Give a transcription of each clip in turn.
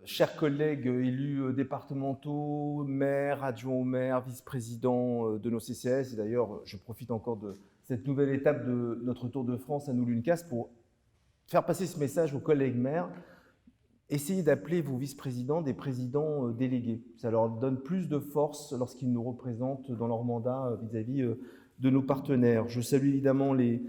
Chers collègues élus départementaux, maires, adjoints au maire, vice-présidents de nos CCAS, et d'ailleurs je profite encore de cette nouvelle étape de notre Tour de France à nous l'UNCAS pour faire passer ce message aux collègues maires. Essayez d'appeler vos vice-présidents des présidents délégués. Ça leur donne plus de force lorsqu'ils nous représentent dans leur mandat vis-à-vis de nos partenaires. Je salue évidemment les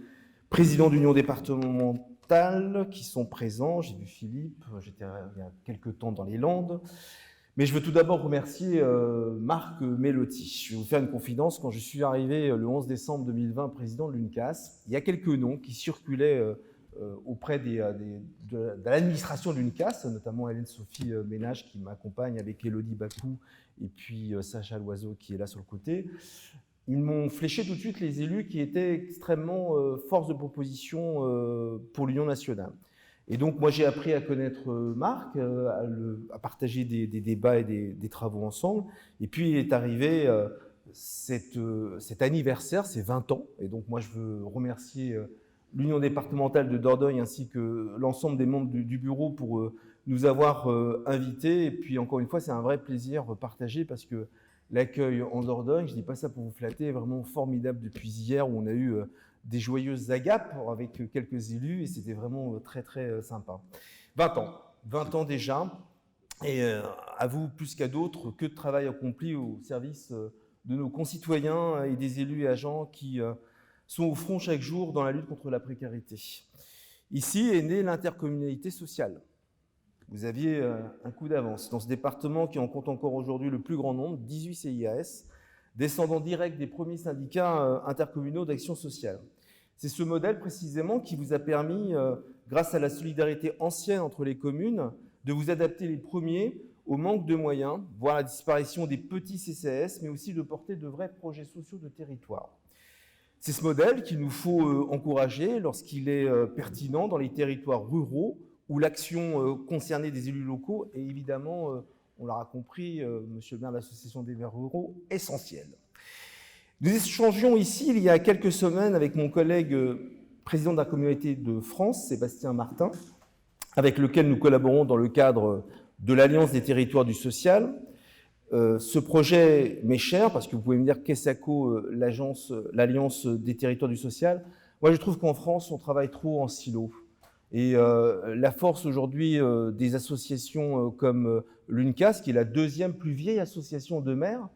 présidents d'union départementale qui sont présents. J'ai vu Philippe, j'étais il y a quelques temps dans les Landes. Mais je veux tout d'abord remercier Marc Melotti. Je vais vous faire une confidence. Quand je suis arrivé le 11 décembre 2020 président de l'UNCAS, il y a quelques noms qui circulaient auprès de l'administration de l'UNCAS, notamment Hélène-Sophie Ménage qui m'accompagne avec Élodie Bakou et puis Sacha Loiseau qui est là sur le côté. Ils m'ont fléché tout de suite les élus qui étaient extrêmement force de proposition pour l'Union nationale. Et donc, moi, j'ai appris à connaître Marc, à partager des débats et des travaux ensemble. Et puis, est arrivé cet anniversaire, c'est 20 ans. Et donc, moi, je veux remercier l'Union départementale de Dordogne ainsi que l'ensemble des membres du bureau pour nous avoir invités. Et puis, encore une fois, c'est un vrai plaisir partagé parce que l'accueil en Dordogne, je ne dis pas ça pour vous flatter, est vraiment formidable depuis hier où on a eu des joyeuses agapes avec quelques élus et c'était vraiment très très sympa. 20 ans déjà, et à vous plus qu'à d'autres, que de travail accompli au service de nos concitoyens et des élus et agents qui sont au front chaque jour dans la lutte contre la précarité. Ici est née l'intercommunalité sociale. Vous aviez un coup d'avance. Dans ce département qui en compte encore aujourd'hui le plus grand nombre, 18 CIAS, descendant direct des premiers syndicats intercommunaux d'action sociale. C'est ce modèle précisément qui vous a permis, grâce à la solidarité ancienne entre les communes, de vous adapter les premiers au manque de moyens, voire la disparition des petits CCAS, mais aussi de porter de vrais projets sociaux de territoire. C'est ce modèle qu'il nous faut encourager lorsqu'il est pertinent dans les territoires ruraux, où l'action concernée des élus locaux est évidemment, on l'aura compris, monsieur le maire de l'association des maires ruraux, essentielle. Nous échangions ici il y a quelques semaines avec mon collègue président de la communauté de France, Sébastien Martin, avec lequel nous collaborons dans le cadre de l'Alliance des territoires du social. Ce projet m'est cher, parce que vous pouvez me dire qu'ESACO, l'Alliance des territoires du social, moi je trouve qu'en France, on travaille trop en silo. Et la force aujourd'hui des associations comme l'UNCAS, qui est la deuxième plus vieille association de maires,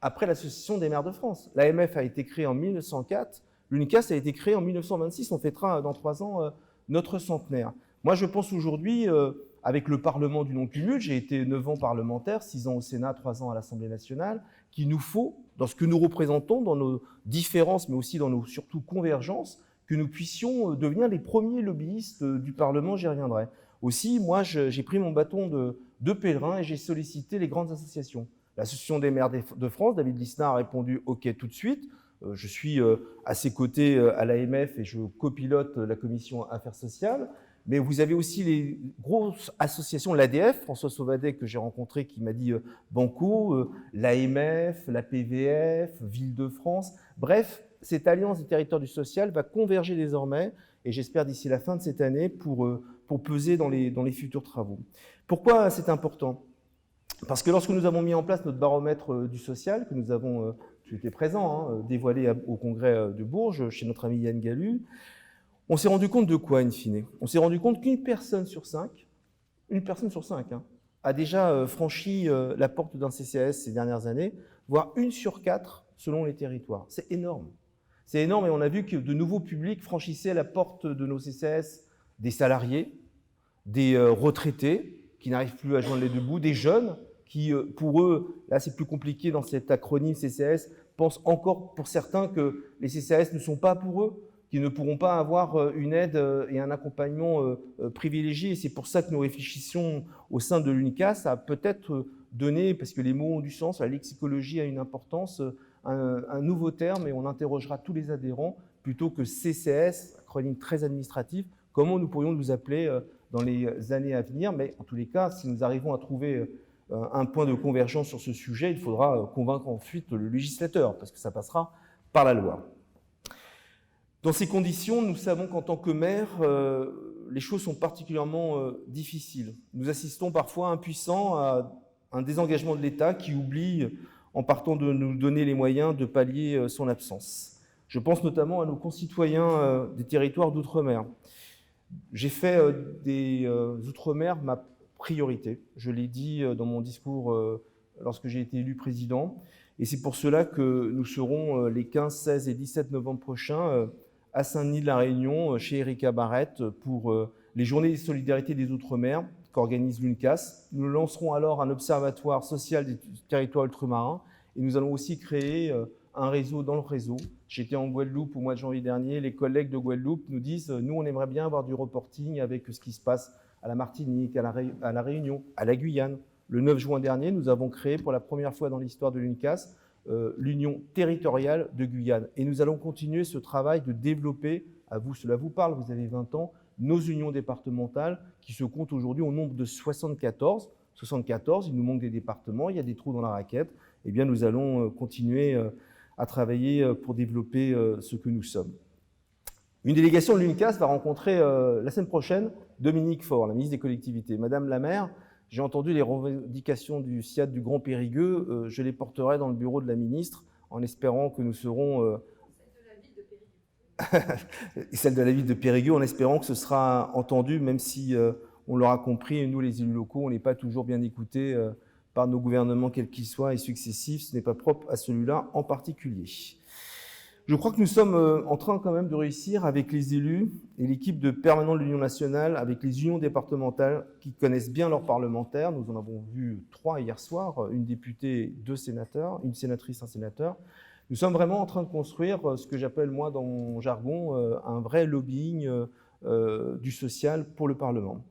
après l'Association des maires de France. L'AMF a été créée en 1904, l'UNCAS a été créée en 1926, on fêtera dans 3 ans notre centenaire. Moi je pense aujourd'hui, avec le Parlement du non-cumul, j'ai été 9 ans parlementaire, 6 ans au Sénat, 3 ans à l'Assemblée nationale, qu'il nous faut, dans ce que nous représentons, dans nos différences, mais aussi dans nos surtout convergences, que nous puissions devenir les premiers lobbyistes du Parlement, j'y reviendrai. Aussi, moi, j'ai pris mon bâton de pèlerin et j'ai sollicité les grandes associations. L'Association des maires de France, David Lisnard a répondu « OK » tout de suite. Je suis à ses côtés à l'AMF et je copilote la commission Affaires sociales. Mais vous avez aussi les grosses associations, l'ADF, François Sauvadet, que j'ai rencontré, qui m'a dit Banco, l'AMF, la PVF, Ville-de-France. Bref, cette alliance des territoires du social va converger désormais, et j'espère d'ici la fin de cette année, pour peser dans les futurs travaux. Pourquoi c'est important ? Parce que lorsque nous avons mis en place notre baromètre du social, que nous avons, j'étais présent, dévoilé au congrès de Bourges, chez notre ami Yann Galu, on s'est rendu compte de quoi, in fine ? On s'est rendu compte qu'une personne sur 5, a déjà franchi la porte d'un CCAS ces dernières années, voire 1 sur 4 selon les territoires. C'est énorme. C'est énorme et on a vu que de nouveaux publics franchissaient la porte de nos CCAS, des salariés, des retraités qui n'arrivent plus à joindre les deux bouts, des jeunes qui, pour eux, là c'est plus compliqué dans cet acronyme CCAS, pensent encore pour certains que les CCAS ne sont pas pour eux, qu'ils ne pourront pas avoir une aide et un accompagnement privilégié. Et c'est pour ça que nous réfléchissons au sein de l'UNCAS à peut-être donner, parce que les mots ont du sens, la lexicologie a une importance, un nouveau terme, et on interrogera tous les adhérents, plutôt que CCS, acronyme très administratif, comment nous pourrions nous appeler dans les années à venir. Mais en tous les cas, si nous arrivons à trouver un point de convergence sur ce sujet, il faudra convaincre ensuite le législateur, parce que ça passera par la loi. Dans ces conditions, nous savons qu'en tant que maire, les choses sont particulièrement difficiles. Nous assistons parfois impuissants à un désengagement de l'État qui oublie, en partant de nous donner les moyens de pallier son absence. Je pense notamment à nos concitoyens des territoires d'outre-mer. J'ai fait des outre-mer ma priorité. Je l'ai dit dans mon discours lorsque j'ai été élu président. Et c'est pour cela que nous serons les 15, 16 et 17 novembre prochains à Saint-Denis-de-la-Réunion, chez Erika Barrette, pour les Journées de solidarité des Outre-mer qu'organise l'UNCAS. Nous lancerons alors un observatoire social des territoires ultramarins et nous allons aussi créer un réseau dans le réseau. J'étais en Guadeloupe au mois de janvier dernier. Les collègues de Guadeloupe nous disent « Nous, on aimerait bien avoir du reporting avec ce qui se passe à la Martinique, à la Réunion, à la Guyane ». Le 9 juin dernier, nous avons créé pour la première fois dans l'histoire de l'UNCAS l'Union territoriale de Guyane. Et nous allons continuer ce travail de développer, à vous, cela vous parle, vous avez 20 ans, nos unions départementales qui se comptent aujourd'hui au nombre de 74. 74, il nous manque des départements, il y a des trous dans la raquette. Eh bien, nous allons continuer à travailler pour développer ce que nous sommes. Une délégation de l'UNCAS va rencontrer la semaine prochaine Dominique Faure, la ministre des collectivités. Madame la maire, j'ai entendu les revendications du SIAD du Grand Périgueux, je les porterai dans le bureau de la ministre en espérant que nous serons... Celle de la ville de Périgueux, en espérant que ce sera entendu, même si on l'aura compris, et nous les élus locaux, on n'est pas toujours bien écoutés par nos gouvernements, quels qu'ils soient, et successifs, ce n'est pas propre à celui-là en particulier. Je crois que nous sommes en train quand même de réussir avec les élus et l'équipe de permanents de l'Union nationale, avec les unions départementales qui connaissent bien leurs parlementaires. Nous en avons vu 3 hier soir, une députée, 2 sénateurs, une sénatrice, un sénateur. Nous sommes vraiment en train de construire ce que j'appelle, moi, dans mon jargon, un vrai lobbying du social pour le Parlement.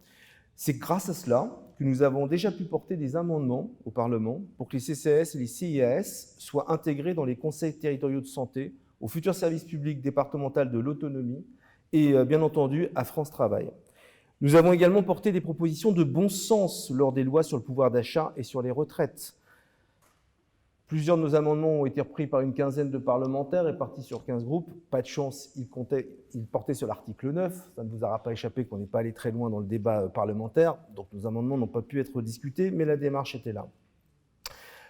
C'est grâce à cela que nous avons déjà pu porter des amendements au Parlement pour que les CCAS et les CIAS soient intégrés dans les conseils territoriaux de santé, au futur service public départemental de l'autonomie et bien entendu à France Travail. Nous avons également porté des propositions de bon sens lors des lois sur le pouvoir d'achat et sur les retraites. Plusieurs de nos amendements ont été repris par une quinzaine de parlementaires répartis sur 15 groupes. Pas de chance, ils portaient sur l'article 9. Ça ne vous aura pas échappé qu'on n'est pas allé très loin dans le débat parlementaire. Donc nos amendements n'ont pas pu être discutés, mais la démarche était là.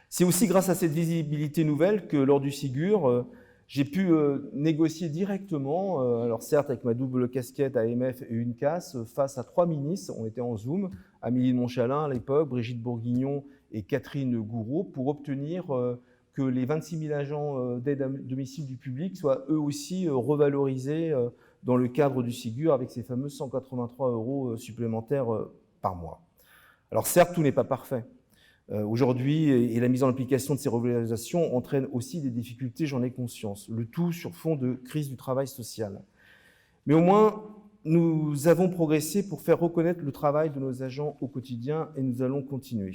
C'est aussi grâce à cette visibilité nouvelle que lors du Ségur, j'ai pu négocier directement, alors certes avec ma double casquette AMF et UNCAS, face à 3 ministres. On était en Zoom, Amélie de Montchalin à l'époque, Brigitte Bourguignon et Catherine Gouraud, pour obtenir que les 26 000 agents d'aide à domicile du public soient eux aussi revalorisés dans le cadre du Ségur avec ces fameux 183 € supplémentaires par mois. Alors certes, tout n'est pas parfait. Aujourd'hui, et la mise en application de ces revalorisations entraîne aussi des difficultés, j'en ai conscience, le tout sur fond de crise du travail social. Mais au moins, nous avons progressé pour faire reconnaître le travail de nos agents au quotidien et nous allons continuer.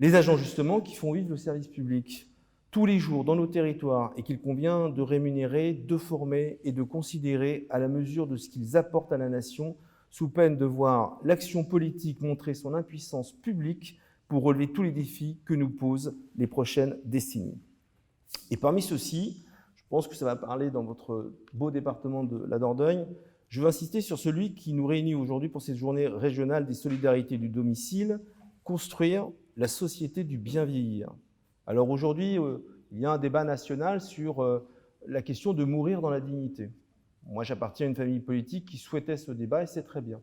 Les agents, justement, qui font vivre le service public tous les jours dans nos territoires et qu'il convient de rémunérer, de former et de considérer à la mesure de ce qu'ils apportent à la nation, sous peine de voir l'action politique montrer son impuissance publique pour relever tous les défis que nous posent les prochaines décennies. Et parmi ceux-ci, je pense que ça va parler dans votre beau département de la Dordogne, je veux insister sur celui qui nous réunit aujourd'hui pour cette journée régionale des solidarités du domicile, construire la société du bien vieillir. Alors aujourd'hui, il y a un débat national sur la question de mourir dans la dignité. Moi, j'appartiens à une famille politique qui souhaitait ce débat et c'est très bien.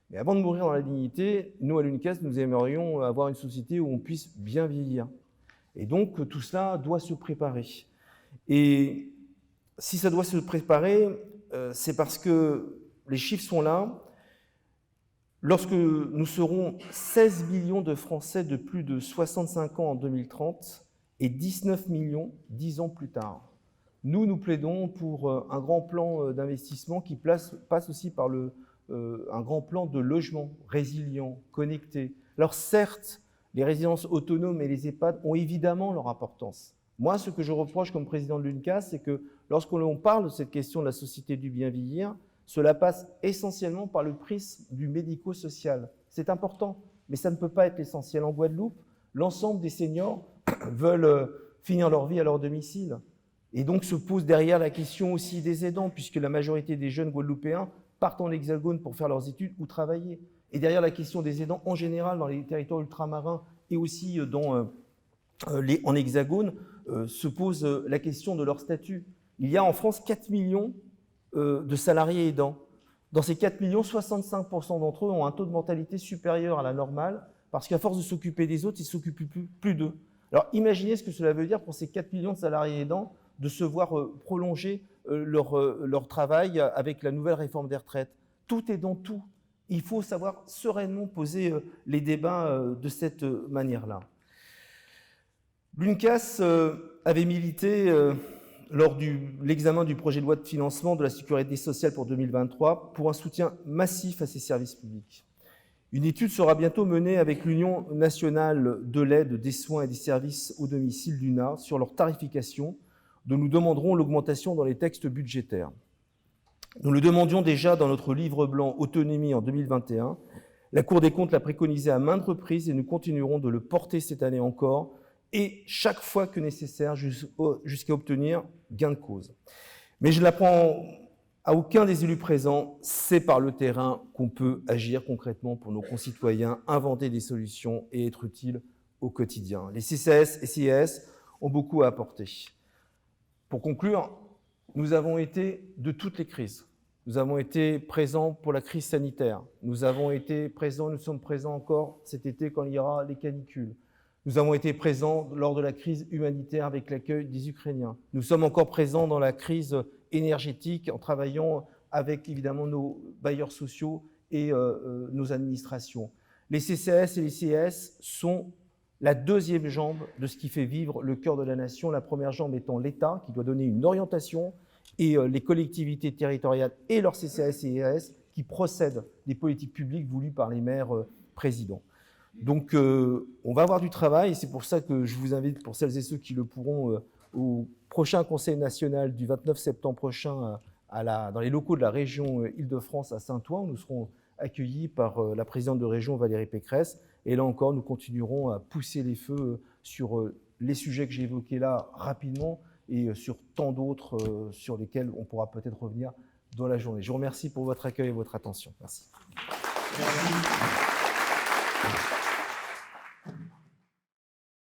Mais avant de mourir dans la dignité, nous, à l'UNCAS, nous aimerions avoir une société où on puisse bien vieillir. Et donc, tout cela doit se préparer. Et si ça doit se préparer, c'est parce que les chiffres sont là. Lorsque nous serons 16 millions de Français de plus de 65 ans en 2030 et 19 millions 10 ans plus tard, nous plaidons pour un grand plan d'investissement qui passe aussi par un grand plan de logement résilient, connecté. Alors certes, les résidences autonomes et les EHPAD ont évidemment leur importance. Moi, ce que je reproche comme président de l'UNCAS, c'est que lorsqu'on parle de cette question de la société du bien vieillir, cela passe essentiellement par le prisme du médico-social. C'est important, mais ça ne peut pas être l'essentiel. En Guadeloupe, l'ensemble des seniors veulent finir leur vie à leur domicile. Et donc se pose derrière la question aussi des aidants, puisque la majorité des jeunes Guadeloupéens partent en Hexagone pour faire leurs études ou travailler. Et derrière la question des aidants en général dans les territoires ultramarins et aussi en Hexagone, se pose la question de leur statut. Il y a en France 4 millions de salariés aidants. Dans ces 4 millions, 65% d'entre eux ont un taux de mortalité supérieur à la normale, parce qu'à force de s'occuper des autres, ils ne s'occupent plus d'eux. Alors imaginez ce que cela veut dire pour ces 4 millions de salariés aidants de se voir prolonger leur travail avec la nouvelle réforme des retraites. Tout est dans tout. Il faut savoir sereinement poser les débats de cette manière-là. L'UNCAS avait milité lors de l'examen du projet de loi de financement de la sécurité sociale pour 2023 pour un soutien massif à ces services publics. Une étude sera bientôt menée avec l'Union nationale de l'aide, des soins et des services au domicile, l'UNA, sur leur tarification, dont nous demanderons l'augmentation dans les textes budgétaires. Nous le demandions déjà dans notre livre blanc « Autonomie » en 2021. La Cour des comptes l'a préconisé à maintes reprises et nous continuerons de le porter cette année encore, et chaque fois que nécessaire, jusqu'à obtenir gain de cause. Mais je n'apprends à aucun des élus présents, c'est par le terrain qu'on peut agir concrètement pour nos concitoyens, inventer des solutions et être utile au quotidien. Les CCAS et CIAS ont beaucoup à apporter. Pour conclure, nous avons été de toutes les crises. Nous avons été présents pour la crise sanitaire. Nous sommes présents encore cet été quand il y aura les canicules. Nous avons été présents lors de la crise humanitaire avec l'accueil des Ukrainiens. Nous sommes encore présents dans la crise énergétique en travaillant avec évidemment nos bailleurs sociaux et nos administrations. Les CCAS et les CIAS sont la deuxième jambe de ce qui fait vivre le cœur de la nation. La première jambe étant l'État qui doit donner une orientation et les collectivités territoriales et leurs CCAS et CIAS qui procèdent des politiques publiques voulues par les maires présidents. Donc, on va avoir du travail et c'est pour ça que je vous invite, pour celles et ceux qui le pourront, au prochain Conseil national du 29 septembre prochain dans les locaux de la région Île-de-France à Saint-Ouen, où nous serons accueillis par la présidente de région Valérie Pécresse. Et là encore, nous continuerons à pousser les feux sur les sujets que j'ai évoqués là rapidement et sur tant d'autres sur lesquels on pourra peut-être revenir dans la journée. Je vous remercie pour votre accueil et votre attention. Merci. Merci.